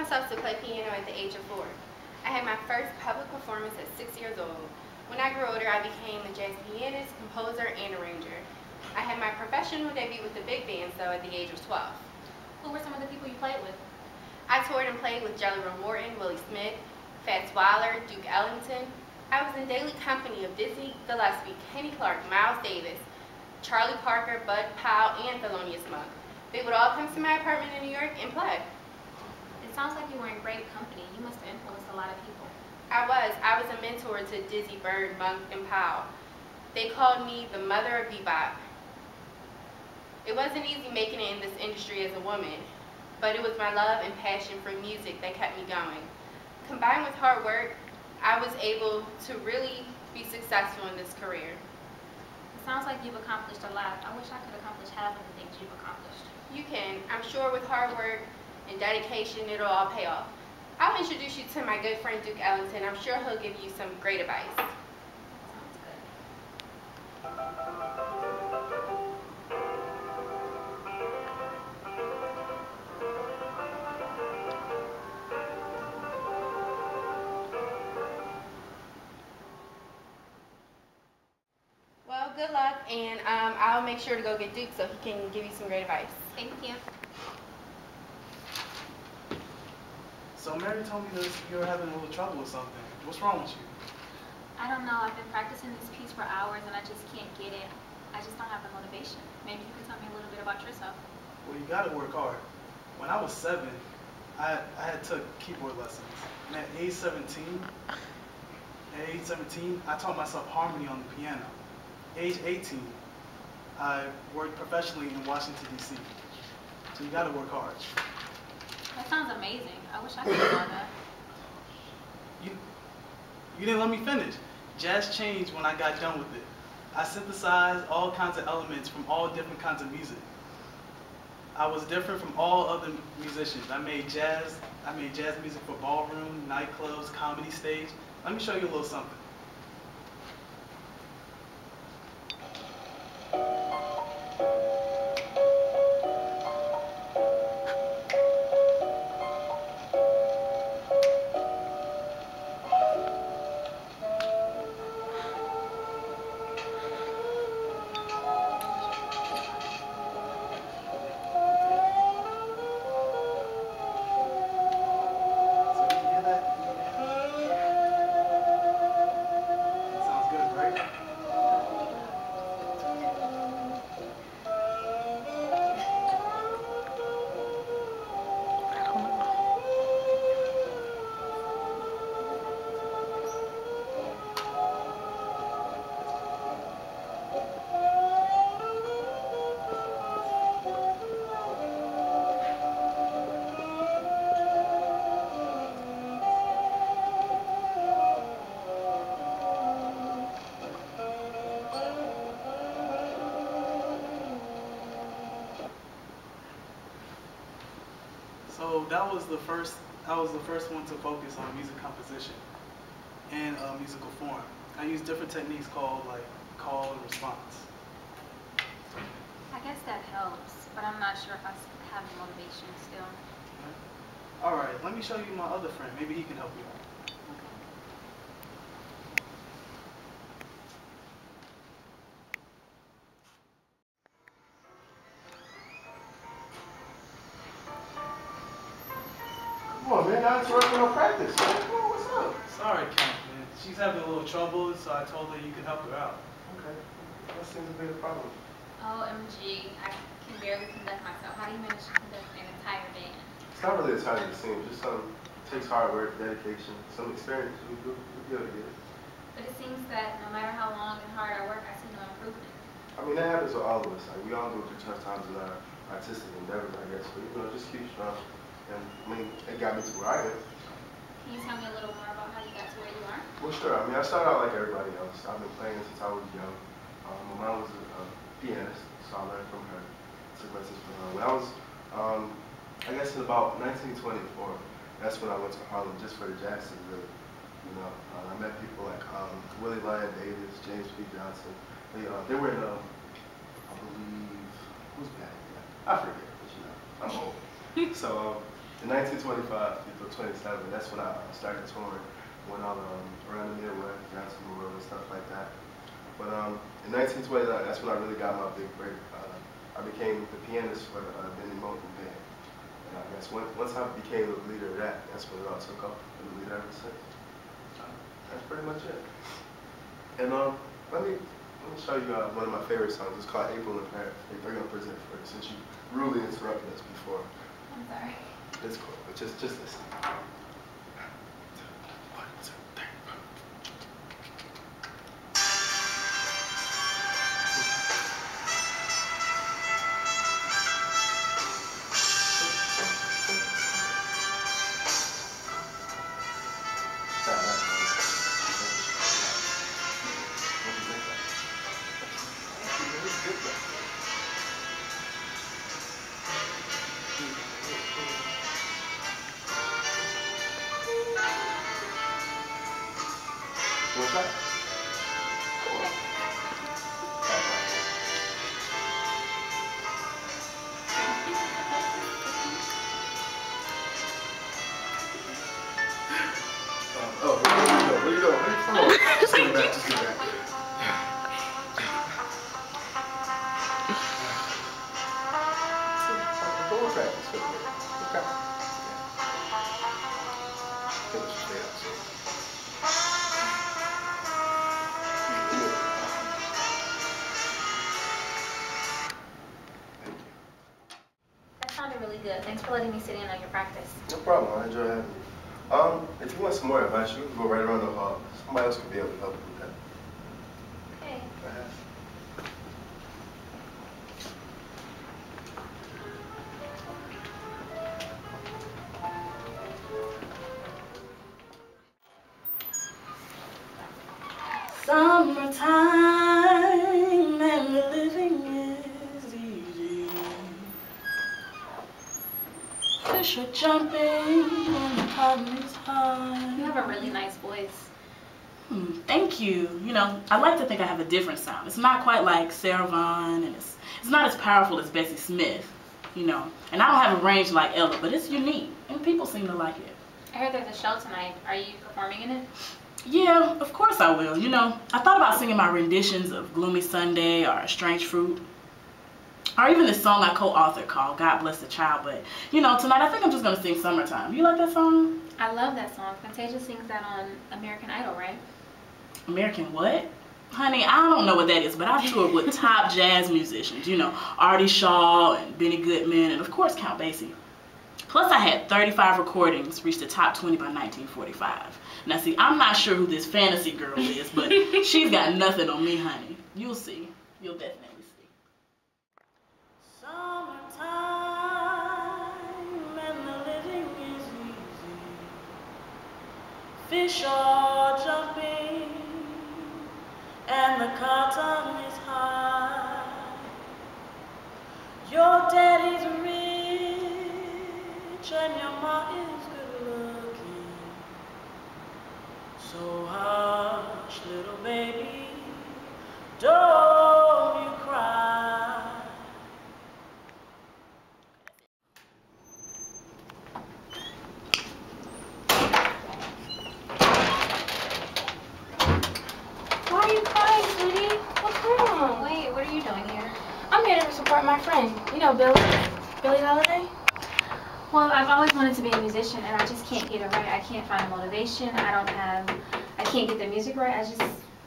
myself to play piano at the age of 4. I had my first public performance at 6 years old. When I grew older, I became a jazz pianist, composer, and arranger. I had my professional debut with the big band, though, at the age of 12. Who were some of the people you played with? I toured and played with Jelly Roll Morton, Willie Smith, Fats Waller, Duke Ellington. I was in daily company of Dizzy Gillespie, Kenny Clark, Miles Davis, Charlie Parker, Bud Powell, and Thelonious Monk. They would all come to my apartment in New York and play. It sounds like you were in great company. You must have influenced a lot of people. I was a mentor to Dizzy, Bird, Monk, and Powell. They called me the mother of bebop. It wasn't easy making it in this industry as a woman, but it was my love and passion for music that kept me going. Combined with hard work, I was able to really be successful in this career. It sounds like you've accomplished a lot. I wish I could accomplish half of the things you've accomplished. You can. I'm sure with hard work and dedication, it'll all pay off. I'll introduce you to my good friend Duke Ellington. I'm sure he'll give you some great advice. Sounds good. Well, good luck, and I'll make sure to go get Duke so he can give you some great advice. Thank you. So Mary told me that you were having a little trouble with something. What's wrong with you? I don't know. I've been practicing this piece for hours and I just can't get it. I just don't have the motivation. Maybe you could tell me a little bit about yourself. Well, you gotta work hard. When I was 7, I had took keyboard lessons. And at age 17, I taught myself harmony on the piano. Age 18, I worked professionally in Washington, D.C. So you gotta work hard. That sounds amazing. I wish I could have done that. You didn't let me finish. Jazz changed when I got done with it. I synthesized all kinds of elements from all different kinds of music. I was different from all other musicians. I made jazz music for ballroom, nightclubs, comedy stage. Let me show you a little something. So that was the first one to focus on music composition and musical form. I use different techniques called like call and response. I guess that helps, but I'm not sure if I have the motivation still. Okay. All right, let me show you my other friend. Maybe he can help you out. Come on, man, y'all interrupting our practice. Man. Come on, what's up? Sorry, Count, man. She's having a little trouble, so I told her you could help her out. Okay. That seems to be a problem. OMG, I can barely conduct myself. How do you manage to conduct an entire band? It's not really as hard as it seems. Just takes hard work, dedication, some experience. You'll be able to get it. But it seems that no matter how long and hard I work, I see no improvement. I mean, that happens with all of us. Like, we all go through tough times in our artistic endeavors, I guess. But, just keep strong. And, I mean, it got me to where I am. Can you tell me a little more about how you got to where you are? Well, sure. I mean, I started out like everybody else. I've been playing since I was young. My mom was a pianist, so I learned from her. Took lessons from her. When I was, I guess in about 1924, that's when I went to Harlem just for the jazz scene, really. I met people like Willie Lyon Davis, James P. Johnson. They were in, I believe, who's back? I forget, but I'm old. So in 1925 through 27, that's when I started touring. Went out around the Midwest, down to New Orleans, stuff like that. But in 1929, that's when I really got my big break. I became the pianist for the Benny Moulton Band. And I guess once I became the leader of that, that's when it all took off. I've been the leader ever since. That's pretty much it. And let me show you one of my favorite songs. It's called April in Paris. They're gonna present for it since you rudely interrupted us before. I'm sorry. It's cool. But just listen. What's that? Cool. Oh, what are you doing? Just give it back. Just give it back. Go practice with me. Okay. That sounded really good. Thanks for letting me sit in on your practice. No problem. I enjoy having you. If you want some more advice, you can go right around the hall. Somebody else could be able to help you with that. Okay. Go ahead. Summertime and the living is easy. Fish are jumping and the cotton is high. You have a really nice voice. Thank you. You know, I like to think I have a different sound. It's not quite like Sarah Vaughan, and it's not as powerful as Bessie Smith, you know. And I don't have a range like Ella, but it's unique, and people seem to like it. I heard there's a show tonight. Are you performing in it? Yeah, of course I will. You know, I thought about singing my renditions of Gloomy Sunday or Strange Fruit, or even this song I co-authored called God Bless the Child. But, you know, tonight I think I'm just going to sing Summertime. You like that song? I love that song. Fantasia sings that on American Idol, right? American what? Honey, I don't know what that is, but I've toured with top jazz musicians. You know, Artie Shaw and Benny Goodman, and of course Count Basie. Plus I had 35 recordings reach the top 20 by 1945. Now see, I'm not sure who this fantasy girl is, but she's got nothing on me, honey. You'll see. You'll definitely see. Summertime and the living is easy. Fish are jumping and the cotton is high. Your daddy's rich and your ma is good looking. So hush, little baby, don't you cry. Why are you crying, sweetie? What's wrong? Wait, what are you doing here? I'm here to support my friend. You know Billy Holiday? Well, I've always wanted to be a musician, and I just can't get it right. I can't find motivation. I can't get the music right.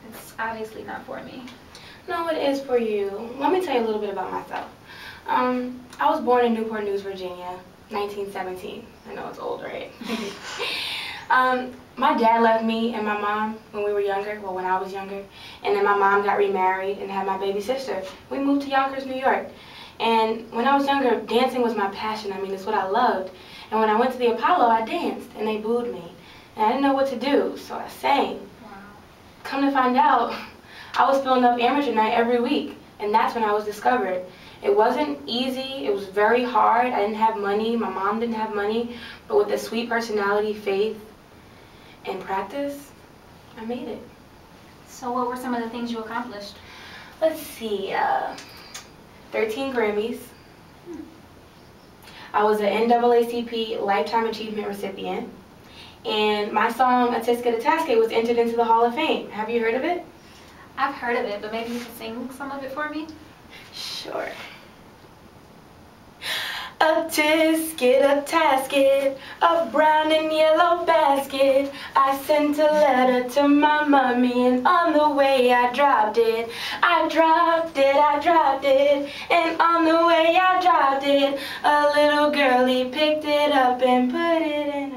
It's obviously not for me. No, it is for you. Let me tell you a little bit about myself. I was born in Newport News, Virginia, 1917. I know it's old, right? My dad left me and my mom when we were younger, well, when I was younger, and then my mom got remarried and had my baby sister. We moved to Yonkers, New York. And when I was younger, dancing was my passion. I mean, it's what I loved. And when I went to the Apollo, I danced, and they booed me. And I didn't know what to do, so I sang. Wow. Come to find out, I was filling up amateur night every week, and that's when I was discovered. It wasn't easy. It was very hard. I didn't have money. My mom didn't have money. But with a sweet personality, faith, and practice, I made it. So what were some of the things you accomplished? Let's see, 13 Grammys. I was an NAACP Lifetime Achievement recipient. And my song, A-Tisket A-Tasket, was entered into the Hall of Fame. Have you heard of it? I've heard of it, but maybe you could sing some of it for me? Sure. A-tisket, a-tasket, a brown and yellow basket. I sent a letter to my mommy, and on the way I dropped it. I dropped it, and on the way I dropped it. A little girlie picked it up and put it in